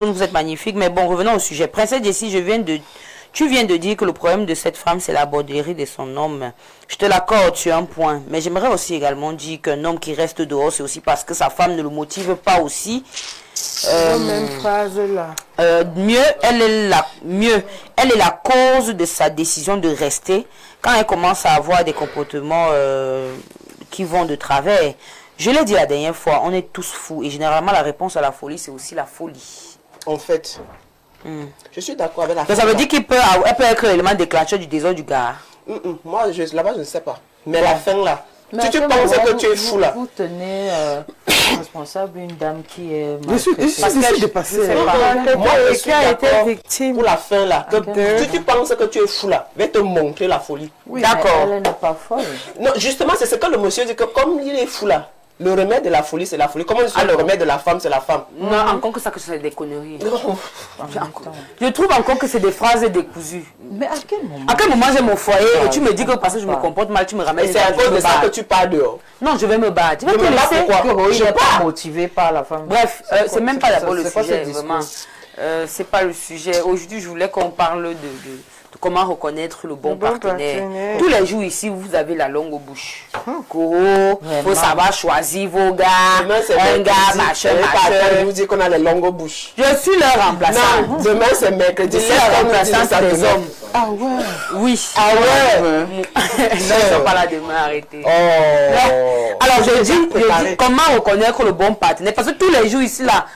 vous êtes magnifique, mais bon, revenons au sujet. Princesse Jessie, tu viens de dire que le problème de cette femme, c'est la borderie de son homme. Je te l'accorde sur un point, mais j'aimerais aussi également dire qu'un homme qui reste dehors, c'est aussi parce que sa femme ne le motive pas aussi. Même phrase là. Elle est la cause de sa décision de rester quand elle commence à avoir des comportements qui vont de travers. Je l'ai dit la dernière fois, on est tous fous et généralement la réponse à la folie, c'est aussi la folie. En fait, je suis d'accord avec la Donc ça veut dire qu'elle peut être l'élément déclencheur du désordre du gars. Moi, là-bas, je ne sais pas. Mais la fin là, si tu penses que tu es fou là. Vous tenez responsable une dame qui est parce que je dépassé. Moi, je suis a été victime. Pour la fin là, si tu penses que tu es fou là, vais te montrer la folie. Oui, d'accord. Elle n'est pas folle. Non, justement, c'est ce que le monsieur dit que comme il est fou là. Le remède de la folie, c'est la folie. Comment le remède de la femme, c'est la femme. Non, encore que ça, que c'est des conneries. Non. Je trouve encore que c'est des phrases décousues. Mais à quel moment? À quel moment j'ai mon foyer et tu me dis que parce que je me comporte mal, tu me ramènes. Et c'est à cause de ça que tu pars dehors. Non, je vais me battre. Tu vas te laisser. Pourquoi? Je ne suis pas motivé par la femme. Bref, c'est même pas d'abord le sujet, vraiment. C'est pas le sujet. Aujourd'hui, je voulais qu'on parle de comment reconnaître le bon partenaire. Tous les jours ici, vous avez la langue aux bouches. Faut savoir choisir vos gars. Un gars, machin. Je vous dis qu'on a les langues aux bouches. Je suis leur remplaçant. Non, demain c'est mercredi. Je suis leur remplaçant des hommes. Ah ouais. Oui. Ah ouais. Non, ils sont pas là demain, arrêtez. Oh. Alors je dis comment reconnaître le bon partenaire. Parce que tous les jours ici là,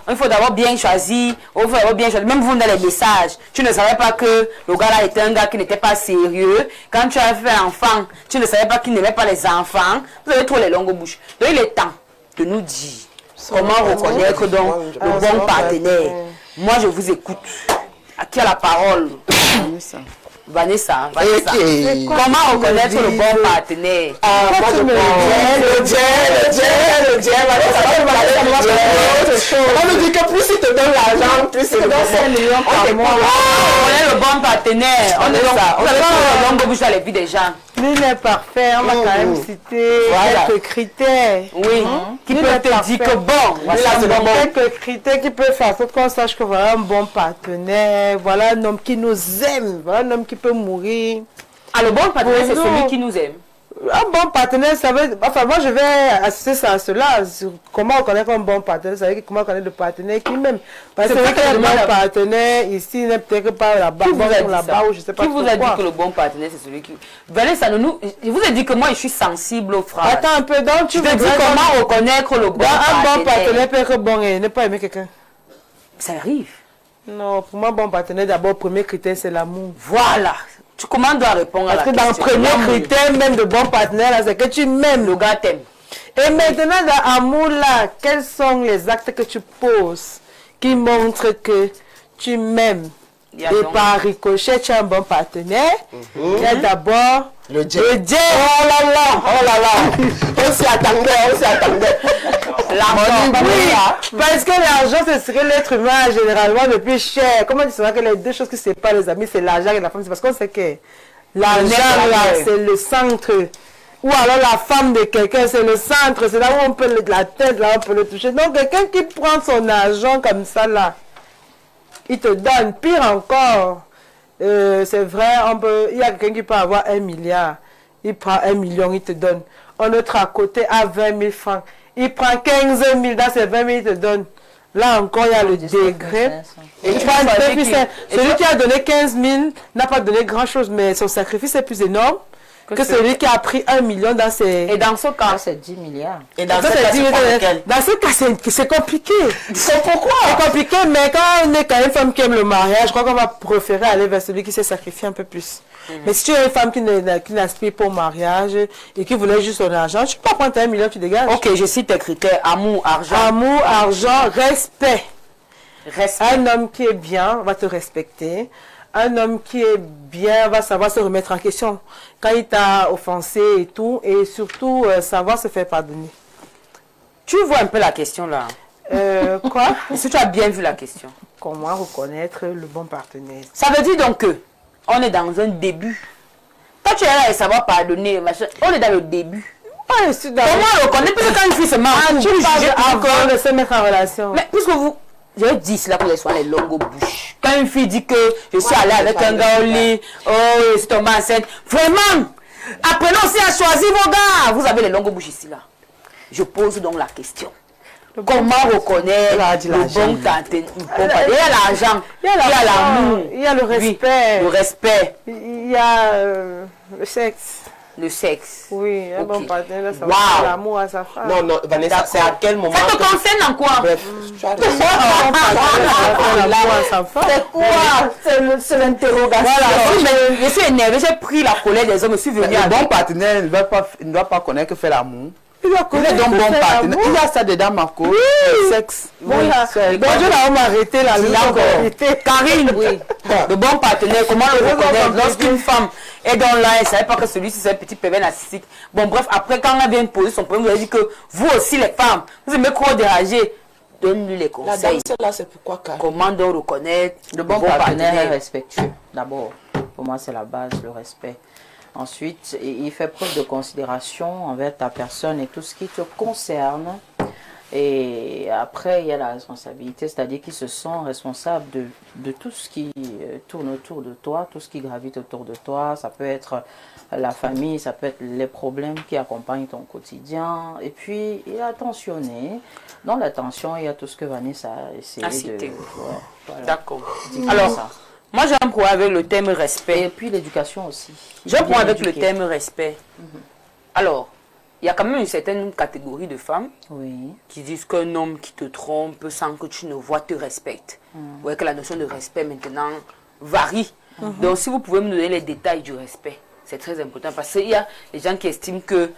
il faut d'abord bien choisir. Il faut d'abord bien choisir. Même vous dans les messages, tu ne savais pas que le gars là était un gars qui n'était pas sérieux. Quand tu as fait enfant, tu ne savais pas qu'il n'aimait pas les enfants. Vous avez trop les langues aux bouches. Donc il est temps de nous dire comment reconnaître donc le bon partenaire. Moi je vous écoute. À qui a la parole? Vanessa. Comment reconnaître le bon partenaire? Moi je le jet. On me dit que plus il te donne l'argent, plus c'est le bon. On est le bon partenaire. On est ça. On a la langue bouche dans les vies des gens. L'une est parfait, on va quand même citer quelques critères. Oui, qui peuvent te dire que bon, quelques critères qui peuvent faire qu'on sache que voilà un bon partenaire, voilà un homme qui nous aime, voilà un homme qui peut mourir. Ah, le bon partenaire, c'est celui qui nous aime. Un bon partenaire, ça veut... Enfin, moi, je vais assister ça à cela. Comment reconnaître un bon partenaire, ça veut dire comment reconnaître le partenaire qui m'aime. Parce que un bon partenaire, ici, n'est peut-être pas là-bas, là-bas, ou je sais pas. Qui vous a dit que le bon partenaire, c'est celui qui... Vanessa, je vous ai dit que moi, je suis sensible aux phrases. Attends un peu, donc tu veux dire comment reconnaître le bon partenaire. Un bon partenaire peut être bon et ne pas aimer quelqu'un. Ça arrive. Non, pour moi, bon partenaire, d'abord, premier critère, c'est l'amour. Voilà. Comment dois répondre à la question? Parce que dans le premier critère, même de bon partenaire, c'est que tu m'aimes. Le gars t'aime. Et maintenant, dans l'amour-là, quels sont les actes que tu poses qui montrent que tu m'aimes? Et par ricochet, tu es un bon partenaire. Il y a d'abord le jet. Oh là là. On s'y attendait. L'argent. Oui, parce que l'argent, c'est ce que l'être humain a généralement le plus cher. Comment tu sauras que les deux choses qui séparent les amis, c'est l'argent et la femme? C'est parce qu'on sait que l'argent, là, c'est le centre. Ou alors la femme de quelqu'un, c'est le centre. C'est là où on peut la tête, là, on peut le toucher. Donc, quelqu'un qui prend son argent comme ça, là, il te donne. Pire encore, c'est vrai, il y a quelqu'un qui peut avoir 1 milliard. Il prend 1 million, il te donne. Un autre à côté a 20 000 francs. Il prend 15 000 dans ces 20 000, il te donne. Là encore, il y a le degré. Celui qui a donné 15 000 n'a pas donné grand-chose, mais son sacrifice est plus énorme que celui qui a pris 1 million dans ses... Et dans ce cas, c'est 10 milliards. Et dans ce cas, c'est compliqué. C'est pourquoi? C'est compliqué, mais quand on est quand même une femme qui aime le mariage, je crois qu'on va préférer aller vers celui qui s'est sacrifié un peu plus. Mais si tu es une femme qui n'aspire pas au mariage et qui voulait juste son argent, tu peux pas prendre 1 million, tu dégages. Ok, je cite tes critères. Amour, argent. Amour, argent, respect. Un homme qui est bien va te respecter. Un homme qui est bien va savoir se remettre en question quand il t'a offensé et tout. Et surtout, savoir se faire pardonner. Tu vois un peu la question là. Quoi? Est-ce que tu as bien vu la question? Comment reconnaître le bon partenaire? Ça veut dire donc que on est dans un début. Quand tu es là et savoir pardonner, machin, on est dans le début. Comment reconnaître? Parce que quand une fille se marie, tu parles avant de se mettre en relation. Mais puisque vous... Je dis cela pour les soins, les longues bouches. Quand une fille dit que je suis allée avec un gars au lit, oh, je suis tombée enceinte, vraiment, apprenez aussi à choisir vos gars. Vous avez les longues bouches ici, là. Je pose donc la question. Comment reconnaître le bon partenaire? Il y a l'argent, il y a l'amour, il y a le respect. Oui, le respect. Il y a le sexe. Le sexe. Oui, un bon partenaire, ça Wow. va l'amour à sa femme. Non, non, Vanessa, c'est à quel moment... Ça te concerne en quoi? Bref, tu as raison. L'amour à sa femme. C'est quoi? C'est l'interrogation. Voilà, je suis énervée, j'ai pris la colère des hommes, je suis venue Le avec. bon partenaire ne doit pas connaître que faire l'amour. Il doit Il est connaître donc que bon faire partenaire. l'amour. Il y a ça dedans, Marco. Le sexe. Voilà. C'est- Donc, je vais m'arrêter là. Karine, oui. Le bon partenaire, comment le reconnaître? Lorsqu'une femme est dans là, elle ne savait pas que celui-ci c'est un petit pervers narcissique. Bon, bref, après, quand elle vient poser son problème, vous avez dit que vous aussi, les femmes, vous aimez trop dérager. Donne-lui les La dame, conseils. celle-là, c'est pourquoi, Karine? Comment donc reconnaître Le bon partenaire est respectueux, d'abord. Pour moi, c'est la base, le respect. Ensuite, il fait preuve de considération envers ta personne et tout ce qui te concerne. Et après, il y a la responsabilité, c'est-à-dire qu'il se sent responsable de tout ce qui tourne autour de toi, tout ce qui gravite autour de toi. Ça peut être la famille, ça peut être les problèmes qui accompagnent ton quotidien. Et puis, il est attentionné. Dans l'attention, il y a tout ce que Vanessa a essayé de... citer. Ouais, voilà. D'accord. Dis-moi Alors, ça. moi j'ai un problème avec le thème respect. Et puis l'éducation aussi. J'ai un problème Bien avec le éduqué. thème respect. Alors, il y a quand même une certaine catégorie de femmes Oui. qui disent qu'un homme qui te trompe sans que tu ne vois te respecte. Vous voyez que la notion de respect maintenant varie. Donc si vous pouvez me donner les détails du respect, c'est très important parce qu'il y a des gens qui estiment que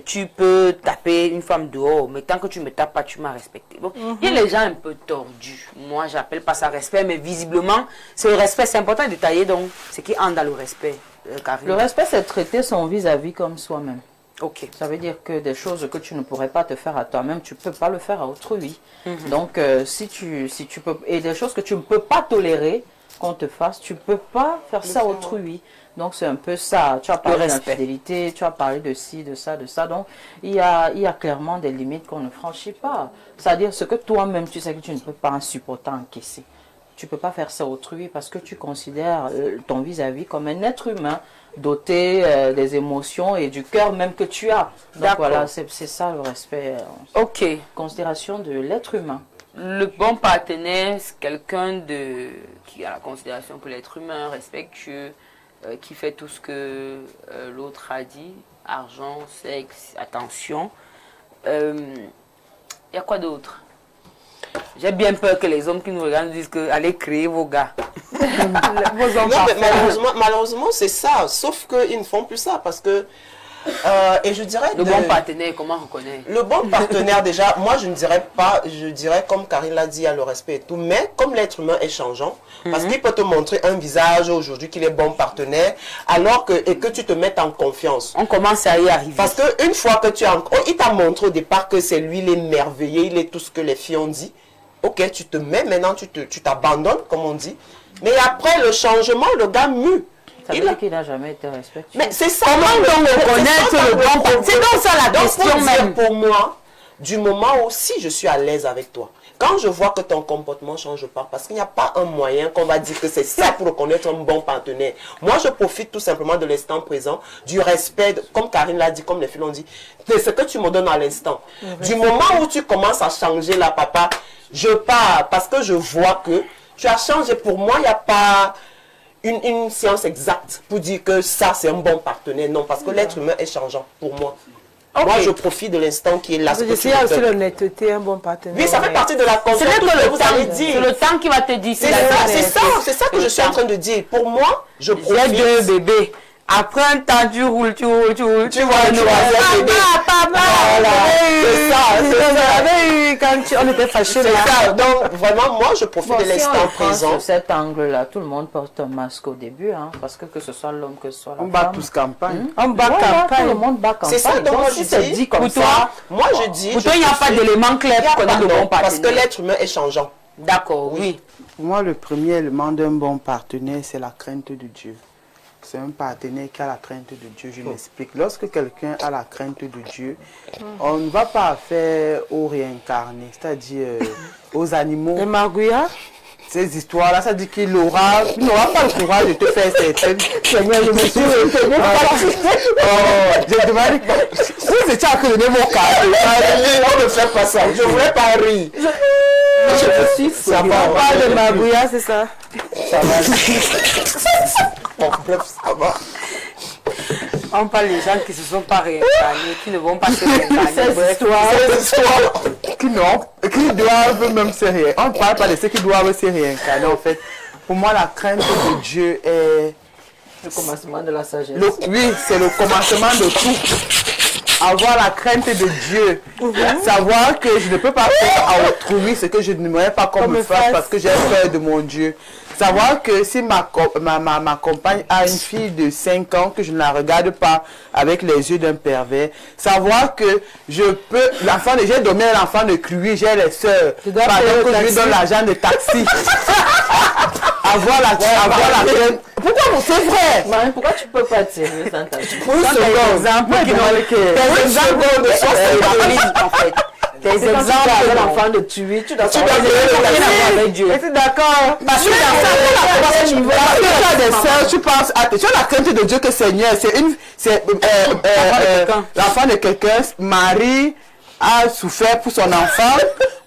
tu peux taper une femme dehors, mais tant que tu ne me tapes pas, tu m'as respecté. Bon, il y a les gens un peu tordus. Moi, j'appelle pas ça respect, mais visiblement, c'est le respect. C'est important de détailler donc ce qui entre dans le respect, Karine. Le respect, c'est traiter son vis-à-vis comme soi-même. Ok. Ça veut dire que des choses que tu ne pourrais pas te faire à toi-même, tu ne peux pas le faire à autrui. Donc, si tu peux... Et des choses que tu ne peux pas tolérer qu'on te fasse, tu ne peux pas faire ça à autrui. Donc, c'est un peu ça. Tu as parlé d'infidélité, tu as parlé de ci, de ça, de ça. Donc, il y a clairement des limites qu'on ne franchit pas. C'est-à-dire ce que toi-même, tu sais que tu ne peux pas en supporter encaisser. Tu ne peux pas faire ça à autrui parce que tu considères ton vis-à-vis comme un être humain doté des émotions et du cœur même que tu as. Donc voilà, c'est ça le respect. Ok. Considération de l'être humain. Le bon partenaire, c'est quelqu'un qui a la considération pour l'être humain, respectueux, qui fait tout ce que l'autre a dit, argent, sexe, attention. Il y a quoi d'autre? J'ai bien peur que les hommes qui nous regardent nous disent que allez créer vos gars. Vos Non, enfants. mais malheureusement c'est ça. Sauf qu'ils ne font plus ça parce que... et je dirais... Le bon partenaire, comment reconnaître? Le bon partenaire, déjà, moi je ne dirais pas, je dirais comme Karine l'a dit, il y a le respect et tout, mais comme l'être humain est changeant, parce qu'il peut te montrer un visage aujourd'hui qu'il est bon partenaire, alors que, et que tu te mettes en confiance. On commence à y arriver. Parce qu'une fois que il t'a montré au départ que c'est lui, il est merveilleux, il est tout ce que les filles ont dit, ok, tu te mets maintenant, tu t'abandonnes, comme on dit, mais après le changement, le gars mue. Ça veut dire qu'il n'a jamais été respectueux. Mais c'est ça. Comment donc reconnaître le bon partenaire? C'est donc ça la question même. Pour moi, du moment où si je suis à l'aise avec toi, quand je vois que ton comportement ne change pas, parce qu'il n'y a pas un moyen qu'on va dire que c'est ça pour reconnaître un bon partenaire. Moi, je profite tout simplement de l'instant présent, du respect, comme Karine l'a dit, comme les filles l'ont dit, de ce que tu me donnes à l'instant. Du moment où tu commences à changer là, papa, je pars parce que je vois que tu as changé. Pour moi, il n'y a pas... Une science exacte pour dire que ça c'est un bon partenaire. Non, parce que l'être humain est changeant pour moi. Okay. Moi je profite de l'instant qui est là. Il y a aussi l'honnêteté, un bon partenaire. Oui, ça fait partie de la C'est confiance. c'est le temps qui va te dire. C'est ça que je suis en train de dire. Pour moi, je profite. J'ai deux bébés. Après un temps, tu roules, tu vois le troisième bébé. Voilà, c'est ça. On avait eu quand on était fâchés. C'est ça. Donc vraiment, moi je profite de Si l'instant on prend présent. sur cet angle-là, tout le monde porte un masque au début, hein, parce que ce soit l'homme, que ce soit la On bat femme. tous campagne. On bat Voilà, tout campagne. le monde bat campagne. C'est ça, donc moi, si je c'est dis, dit comme pour ça, toi, Moi je dis. Pour toi, il n'y a pas d'élément clair pour connaître le bon Parce que partenaire. l'être humain est changeant. D'accord, oui. Pour moi, le premier élément d'un bon partenaire, c'est la crainte de Dieu. c'est un partenaire qui a la crainte de Dieu. Je m'explique. Lorsque quelqu'un a la crainte de Dieu, on ne va pas faire aux réincarnés, c'est-à-dire aux animaux. Et Marguya? Ces histoires-là, ça dit qu'il n'aura pas le courage de te faire certaines. Seigneur, je me suis retenu. J'ai demandé. Vous étiez en train de donner mon cas. On ne fait pas ça. Je ne voulais pas rire. Ça va. On parle de Marguya, c'est ça? Ça va. Bon, bref, ça va. On parle des gens qui ne se sont pas réincarnés, qui ne vont pas se réincarner. Ces histoires. Qui doivent même se réincarner. On ne parle pas de ceux qui doivent se réincarner, en fait. Pour moi, la crainte de Dieu est... Le commencement de la sagesse. Oui, c'est le commencement de tout. Avoir la crainte de Dieu. Savoir que je ne peux pas faire à autrui ce que je n'aimerais pas qu'on me fasse parce que j'ai peur de mon Dieu. Savoir que si ma compagne a une fille de 5 ans, que je ne la regarde pas avec les yeux d'un pervers. Savoir que je peux... J'ai donné un enfant de Cruy, j'ai les sœurs. Par exemple, que je lui donne l'argent de taxi. avoir la crainte. Pourquoi c'est vrai? Marie, pourquoi tu peux pas tirer sans ta fille? Pour des exemples qui n'ont des exemples de en fait. Des exemples de l'enfant de tuer, tu dois savoir avec Dieu. Es-tu d'accord? Parce que tu as des sœurs, tu penses, tu as la crainte de Dieu que Seigneur, c'est l'enfant de quelqu'un, Marie a souffert pour son enfant,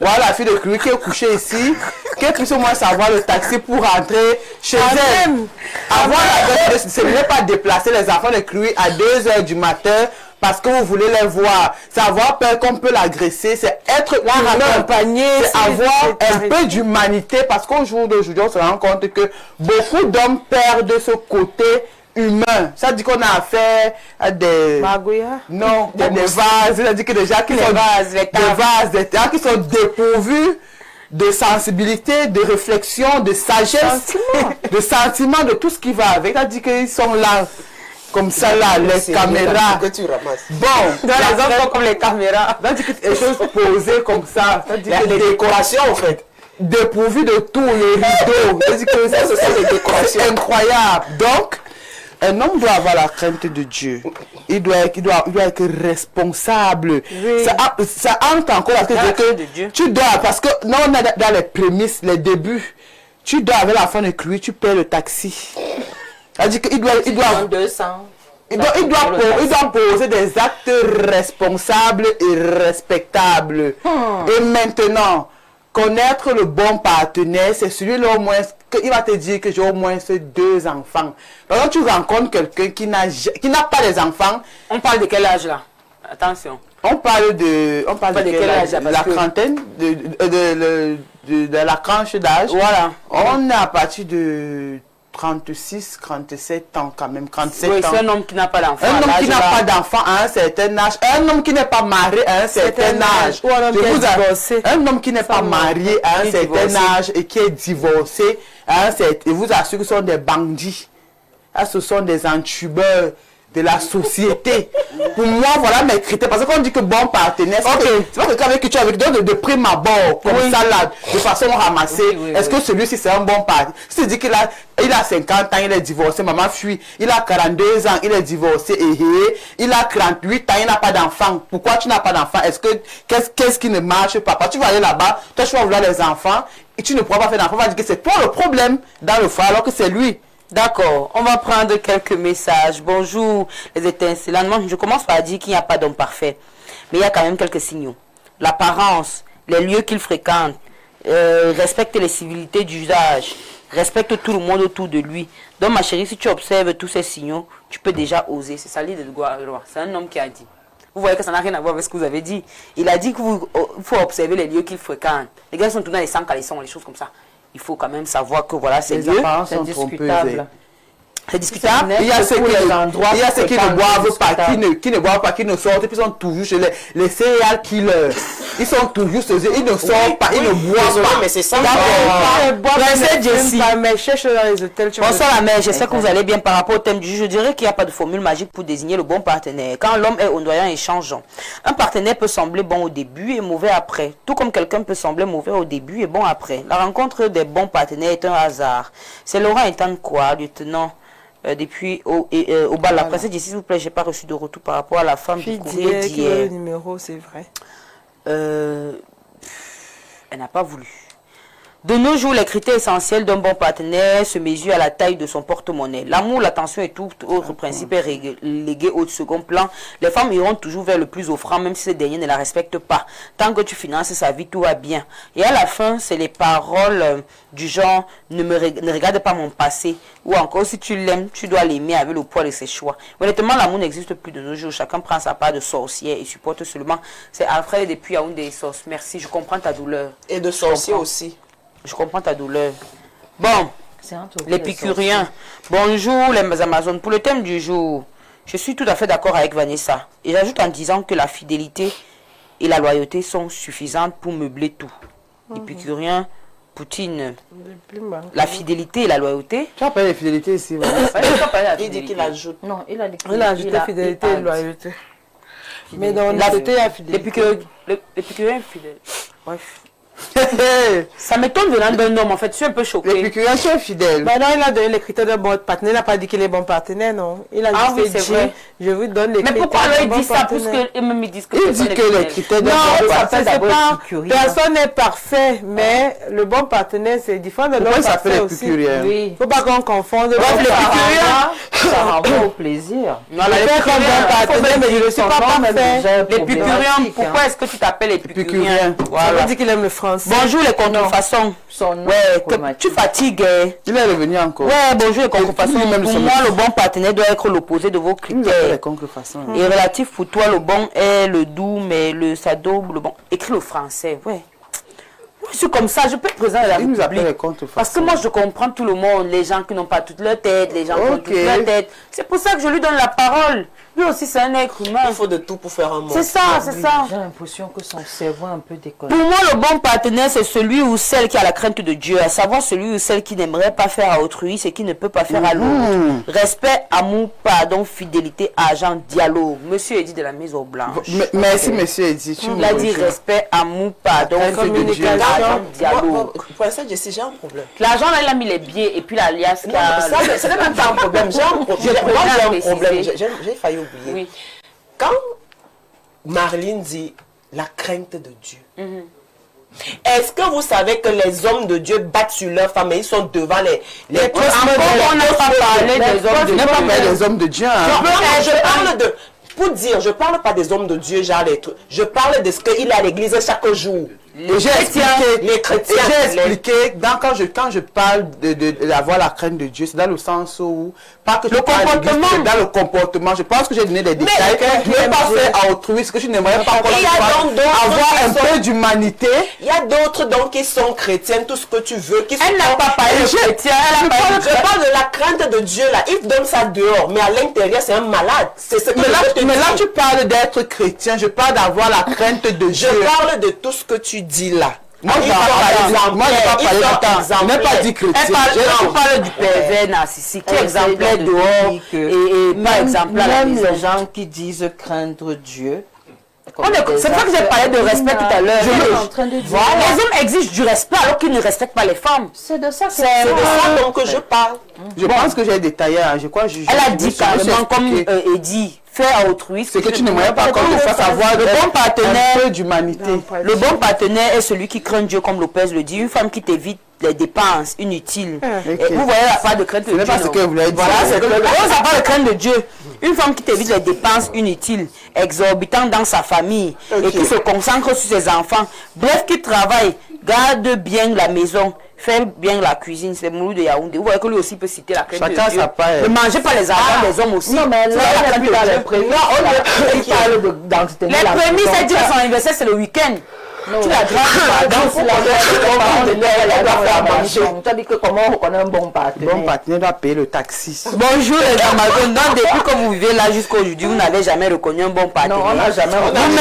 voilà la fille de Cruy qui est couchée ici, qu'elle puisse au moins savoir le taxi pour rentrer chez elle. Avoir la crainte de ce n'est pas déplacer les enfants de Cruy à 2 h du matin parce que vous voulez les voir. C'est avoir peur qu'on peut l'agresser, c'est être accompagné, c'est avoir un peu d'humanité parce qu'au jour d'aujourd'hui, on se rend compte que beaucoup d'hommes perdent ce côté humain. Ça dit qu'on a affaire à des... Marguya? Non, des vases. Ça dit que des gens qui sont des gens qui sont dépourvus de sensibilité, de réflexion, de sagesse, de sentiment, de tout ce qui va avec. Ça dit qu'ils sont là. Comme ça là, les caméras. Que tu ramasses. Bon, Dans les enfants comme les caméras. ça dit que les choses posées comme ça. Ça dit que Les décorations, en fait. dépourvues de tout, les rideaux. Ça dit que ça, ce sont des décorations. C'est incroyable. Donc, un homme doit avoir la crainte de Dieu. Il doit être responsable. Oui. Ça entre encore parce que tu dois, parce que non, on est dans les prémices, les débuts. Tu dois avec l'enfant de Cruy, tu paies le taxi. C'est-à-dire qu'il doit 200. Il doit poser des actes responsables et respectables. Et maintenant, connaître le bon partenaire, c'est celui-là au moins, il va te dire que j'ai au moins 2 enfants. Par exemple, tu rencontres quelqu'un qui n'a pas les enfants. On parle de quel âge là? Attention. On parle de quel âge? La trentaine, de la tranche d'âge. Voilà. On est à partir de 36, 37 ans quand même, 37 oui, ans. C'est un homme qui n'a pas d'enfant. Un homme qui n'a pas d'enfant à un certain âge. Un homme qui n'est pas marié à un certain âge. Ou un homme qui est divorcé. Un homme qui n'est pas marié à un certain âge et qui est divorcé à un certain... Je vous assure que ce sont des bandits. Ah, ce sont des entubeurs de la société. Pour moi, voilà mes critères. Parce qu'on dit que bon partenaire, c'est pas quelqu'un avec qui tu es avec toi de prime abord, comme ça là, de façon ramassée. Est-ce que celui-ci c'est un bon partenaire? Si tu dis qu'il a 50 ans, il est divorcé, maman fuit. Il a 42 ans, il est divorcé, il a 38 ans, il n'a pas d'enfant. Pourquoi tu n'as pas d'enfant? Qu'est-ce qui ne marche pas? Parce que tu vas aller là-bas, toi tu vas vouloir les enfants, et tu ne pourras pas faire d'enfants. On va dire que c'est toi le problème dans le foyer, alors que c'est lui. D'accord, on va prendre quelques messages. Bonjour les étincelants. Je commence par dire qu'il n'y a pas d'homme parfait. Mais il y a quand même quelques signaux. L'apparence, les lieux qu'il fréquente, respecte les civilités d'usage, respecte tout le monde autour de lui. Donc ma chérie, si tu observes tous ces signaux, tu peux déjà oser. C'est ça l'idée de Gouaroi. C'est un homme qui a dit. Vous voyez que ça n'a rien à voir avec ce que vous avez dit. Il a dit qu'il faut observer les lieux qu'il fréquente. Les gars sont tous dans les 100 caleçons, les choses comme ça. Il faut quand même savoir que voilà, c'est c'est discutable. C'est discutable. Il y a ceux qui ne boivent pas, qui ne sortent, puis ils sont toujours chez les serial killers. Ils sont toujours chez eux, ils ne sortent pas, ils ne boivent pas. Mais c'est ça. Bonsoir la mère, j'espère que vous allez bien par rapport au thème du jour. Je dirais qu'il n'y a pas de formule magique pour désigner le bon partenaire. Quand l'homme est ondoyant et changeant, un partenaire peut sembler bon au début et mauvais après. Tout comme quelqu'un peut sembler mauvais au début et bon après. La rencontre des bons partenaires est un hasard. C'est Laurent Ethan quoi, lieutenant depuis au bas de la presse. S'il vous plaît, j'ai pas reçu de retour par rapport à la femme du courrier d'hier. Le numéro, c'est vrai. Elle n'a pas voulu. De nos jours, les critères essentiels d'un bon partenaire se mesurent à la taille de son porte-monnaie. L'amour, l'attention et tout autre principe est relégué au second plan. Les femmes iront toujours vers le plus offrant, même si ces derniers ne la respectent pas. Tant que tu finances sa vie, tout va bien. Et à la fin, c'est les paroles du genre ne regarde pas mon passé. Ou encore, si tu l'aimes, tu dois l'aimer avec le poids de ses choix. Honnêtement, l'amour n'existe plus de nos jours. Chacun prend sa part de sorcière et supporte seulement. C'est Alfred depuis Yaoundé Source. Merci, je comprends ta douleur. Et de sorcier aussi. Je comprends ta douleur. Bon, l'épicurien. Bonjour les Amazones. Pour le thème du jour, je suis tout à fait d'accord avec Vanessa. Et j'ajoute en disant que la fidélité et la loyauté sont suffisantes pour meubler tout. L'épicurien, Poutine. La fidélité et la loyauté. Tu appelles les fidélités ici. Il dit qu'il ajoute. Non, il a ajouté fidélité et loyauté. Mais dans la fidélité, il y a fidélité. L'épicurien est fidèle. Bref. Ça m'étonne venant d'un homme, en fait, je suis un peu choquée. L'épicurien, tu es fidèle. Bah non, il a donné les critères d'un bon partenaire. Il n'a pas dit qu'il est bon partenaire, non. Il a juste dit, je vous donne les critères. Mais pourquoi alors il dit ça? Parce qu'ils me disent que il dit que les critères d'un bon partenaire. Non, personne n'est parfait, mais le bon partenaire, c'est différent de l'autre parfait aussi. Il ne faut pas qu'on confonde. L'épicurien, ça renvoie au plaisir. Non, l'épicurien, mais je ne suis pas parfait. L'épicurien, pourquoi est-ce que tu t'appelles épicurien? Ça veut dire qu'il aime le français. Bonjour les contrefaçons. Tu fatigues. Il est revenu encore. Ouais, bonjour les contrefaçons. Pour moi, le bon partenaire doit être l'opposé de vos critères. Et relatif pour toi, le bon est le doux, mais le sado, le bon. Écris le français, ouais. Je suis comme ça, je peux être présent à la République. Parce que moi, je comprends tout le monde. Les gens qui n'ont pas toute leur tête, les gens qui ont toute leur tête. C'est pour ça que je lui donne la parole. Lui aussi, c'est un être humain. Il faut de tout pour faire un monde. C'est ça, c'est ça. J'ai l'impression que son cerveau est un peu déconné. Pour moi, le bon partenaire, c'est celui ou celle qui a la crainte de Dieu. À savoir celui ou celle qui n'aimerait pas faire à autrui ce qui ne peut pas faire à l'autre. Respect, amour, pardon, fidélité, argent, dialogue. Monsieur Eddy de la Maison Blanche. Merci, monsieur Eddy. Il a dit respect, amour, pardon, communication, dialogue. Pour ça, Jessie, j'ai un problème. L'argent, là, il a mis les billets et puis l'alias. Ce n'est même pas un problème. J'ai un problème. J'ai failli oublier. Oui. Quand Marlene dit la crainte de Dieu, est-ce que vous savez que les hommes de Dieu battent sur leurs femmes et ils sont devant les on n'a pas parlé des hommes de Dieu. Je parle de... Pour dire, je ne parle pas des hommes de Dieu, genre les trucs. Je parle de ce qu'il a à l'église chaque jour. J'ai expliqué, quand je parle d'avoir la crainte de Dieu, c'est dans le sens où, pas que le comportement, c'est dans le comportement. Je pense que j'ai donné des détails. Tu ne veux pas faire à autrui ce que tu n'aimerais pas avoir un peu d'humanité. Il y a d'autres donc qui sont chrétiennes, tout ce que tu veux. Elle n'a pas parlé de chrétien. Je parle de la crainte de Dieu là. Il donne ça dehors, mais à l'intérieur c'est un malade. C'est ce que mais là tu parles d'être chrétien, je parle d'avoir la crainte de Dieu. Je parle de tout ce que tu dis là. Moi, je n'ai pas dit chrétien. Elle parle du pervers narcissique qui est exemplaire dehors et pas exemplaire à la maison. Même les gens qui disent craindre Dieu. C'est pour ça que j'ai parlé de respect tout à l'heure. Les hommes exigent du respect alors qu'ils ne respectent pas les femmes. C'est de ça que je parle. Je pense que j'ai détaillé. Elle a dit carrément, comme Eddy, faire à autrui ce que tu n'aimerais pas qu'on te fasse avoir le bon partenaire. Un peu d'humanité. Le bon partenaire est celui qui craint Dieu, comme Lopez le dit. Une femme qui t'évite les dépenses inutiles. Et vous voyez la part de crainte de Dieu. Ce n'est pas ce que vous voulez dire. Voilà, c'est la part de crainte de Dieu. Une femme qui t'évite les dépenses inutiles, exorbitantes dans sa famille, et qui se concentre sur ses enfants. Bref, qui travaille, garde bien la maison, fait bien la cuisine. C'est Moulou de Yaoundé. Vous voyez que lui aussi peut citer la crainte de Dieu. Ne mangez pas les argent des hommes aussi. Non, mais là, il a les prémices. Les prémices, c'est dire son anniversaire, c'est le week-end. Tu la tu as dit que comment on reconnaît un bon partenaire. Bon partenaire doit payer le taxi. Bonjour les Amazones. Donc depuis que vous vivez là jusqu'à aujourd'hui, vous n'avez jamais reconnu un bon partenaire. Non, on n'a jamais reconnu.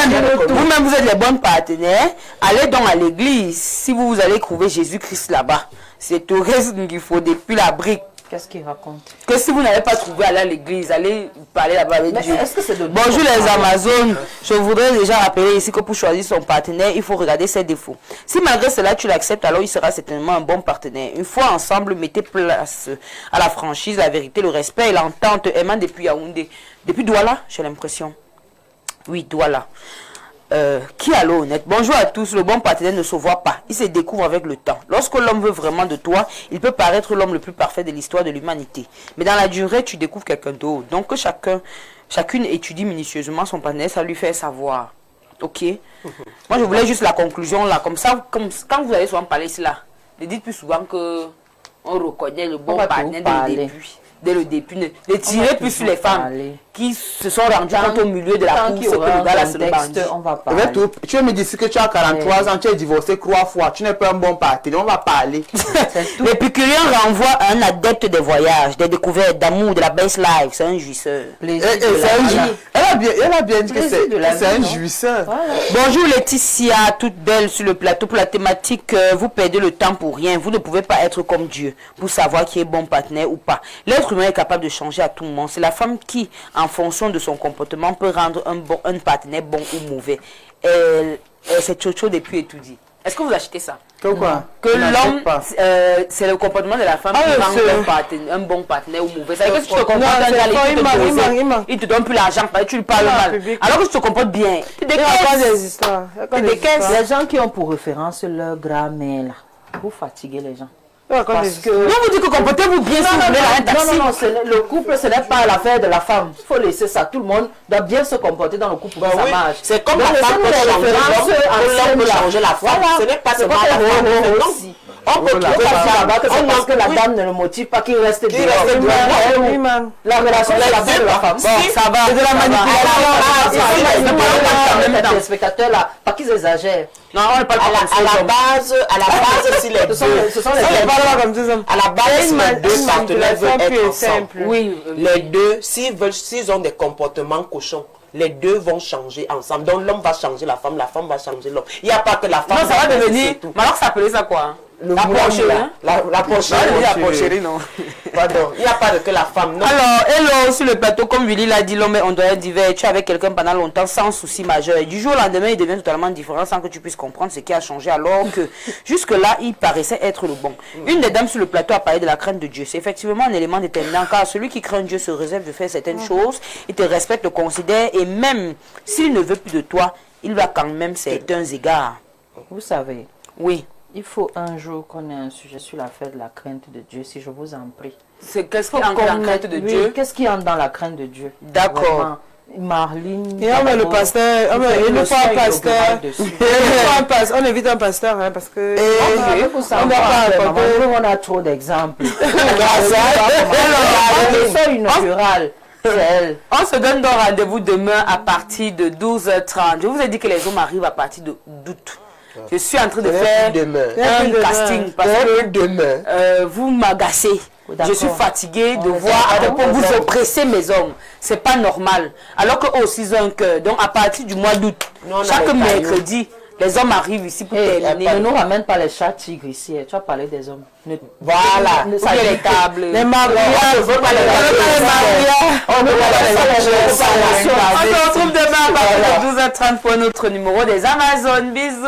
Vous-même, vous êtes les bons partenaires. Allez donc à l'église. Si vous allez trouver Jésus-Christ là-bas, c'est tourisme qu'il faut depuis la brique. Qu'est-ce qu'il raconte? Que si vous n'avez pas trouvé, allez à l'église, allez parler là-bas avec Dieu. Est-ce que c'est de Bonjour les Amazones, je voudrais déjà rappeler ici que pour choisir son partenaire, il faut regarder ses défauts. Si malgré cela tu l'acceptes, alors il sera certainement un bon partenaire. Une fois ensemble, mettez place à la franchise, la vérité, le respect et l'entente aimant depuis Yaoundé. Depuis Douala, j'ai l'impression. Oui, Douala. Qui a l'eau honnête? Bonjour à tous, le bon partenaire ne se voit pas, il se découvre avec le temps. Lorsque l'homme veut vraiment de toi, il peut paraître l'homme le plus parfait de l'histoire de l'humanité. Mais dans la durée, tu découvres quelqu'un d'autre. Donc que chacune étudie minutieusement son partenaire, ça lui fait savoir. Ok? Moi je voulais juste la conclusion là, comme ça, quand vous allez souvent parler ici là, ne dites plus souvent que on reconnaît le bon partenaire dès le début. Dès le début, ne tirez plus sur les femmes qui se sont rendues compte au milieu de la course que le gars là se bandit. On va parler. Tu me dis que tu as 43 ans, tu es divorcé 3 fois, tu n'es pas un bon partenaire, on va parler. L'épicurien renvoie à un adepte des voyages, des découvertes, d'amour, de la best life. C'est un jouisseur. Elle a bien dit que c'est un jouisseur. Bonjour Laetitia, toute belle sur le plateau. Pour la thématique, vous perdez le temps pour rien. Vous ne pouvez pas être comme Dieu pour savoir qui est bon partenaire ou pas. L'être humain est capable de changer à tout moment. C'est la femme qui, en fonction de son comportement, peut rendre un partenaire bon ou mauvais. C'est Chocho depuis étudié. Est-ce que vous achetez ça? Pourquoi? Que l'homme, c'est le comportement de la femme qui rend un bon partenaire ou mauvais. C'est-à-dire que si tu te comportes il te donne plus l'argent, tu lui parles mal. Alors que si tu te comportes bien, tu décaisses. Les gens qui ont pour référence leur grammaire là, vous fatiguez les gens. Parce que... Non, vous dites que comportez-vous bien si vous voulez un taxi. Non, le couple, ce n'est pas l'affaire de la femme. Il faut laisser ça. Tout le monde doit bien se comporter dans le couple pour que ça marche. C'est comme la femme peut changer l'homme peut changer la femme. Ce n'est pas seulement la femme. On peut pas dire là-bas que c'est parce que la dame ne le motive pas qu'il reste dehors. La relation de la femme de la femme. Bon, ça va. C'est de la manipulation. Les spectateurs là, pas qu'ils exagèrent. Non, on ne parle pas à la base, si les deux. Ce sont les parlent comme deux hommes. À la base, si les deux partenaires veulent être ensemble. Oui, les deux, s'ils ont des comportements cochons, les deux vont changer ensemble. Donc l'homme va changer la femme va changer l'homme. Il n'y a pas que la femme. Non, ça va devenir. Mais alors, ça s'appelait ça quoi? La porcherie. La porcherie, non. Pardon, il n'y a pas que la femme. Non. Alors, hello, sur le plateau, comme Willy l'a dit, l'homme on doit être divers. Tu es avec quelqu'un pendant longtemps sans souci majeur. Et du jour au lendemain, il devient totalement différent sans que tu puisses comprendre ce qui a changé. Alors que jusque-là, il paraissait être le bon. Une des dames sur le plateau a parlé de la crainte de Dieu. C'est effectivement un élément déterminant car celui qui craint Dieu se réserve de faire certaines choses. Il te respecte, le considère et même s'il ne veut plus de toi, il va quand même certains égards. Vous savez. Oui. Il faut un jour qu'on ait un sujet sur l'affaire de la crainte de Dieu, si je vous en prie. Qu'est-ce qui entre dans la crainte de Dieu? Qu'est-ce qui entre dans la crainte de Dieu? D'accord. Marline. Et on met le pasteur, on ne pas un pasteur. On évite un pasteur, hein, parce que. On a trop d'exemples. C'est une rurale. On se donne donc rendez-vous demain à partir de 12h30. Je vous ai dit que les hommes arrivent à partir d'août. Je suis en train de faire un casting parce que vous m'agacez. Je suis fatiguée de voir à quel point vous oppressez mes hommes. C'est pas normal. Alors qu'eux aussi ils ont un cœur. Donc à partir du mois d'août, chaque mercredi, les hommes arrivent ici pour terminer. Ne nous ramène pas les chats tigres ici. Tu as parlé des hommes. Voilà. Ça les tables. Les mariages. On se retrouve demain à partir de 12h30 pour notre numéro des Amazones. Bisous.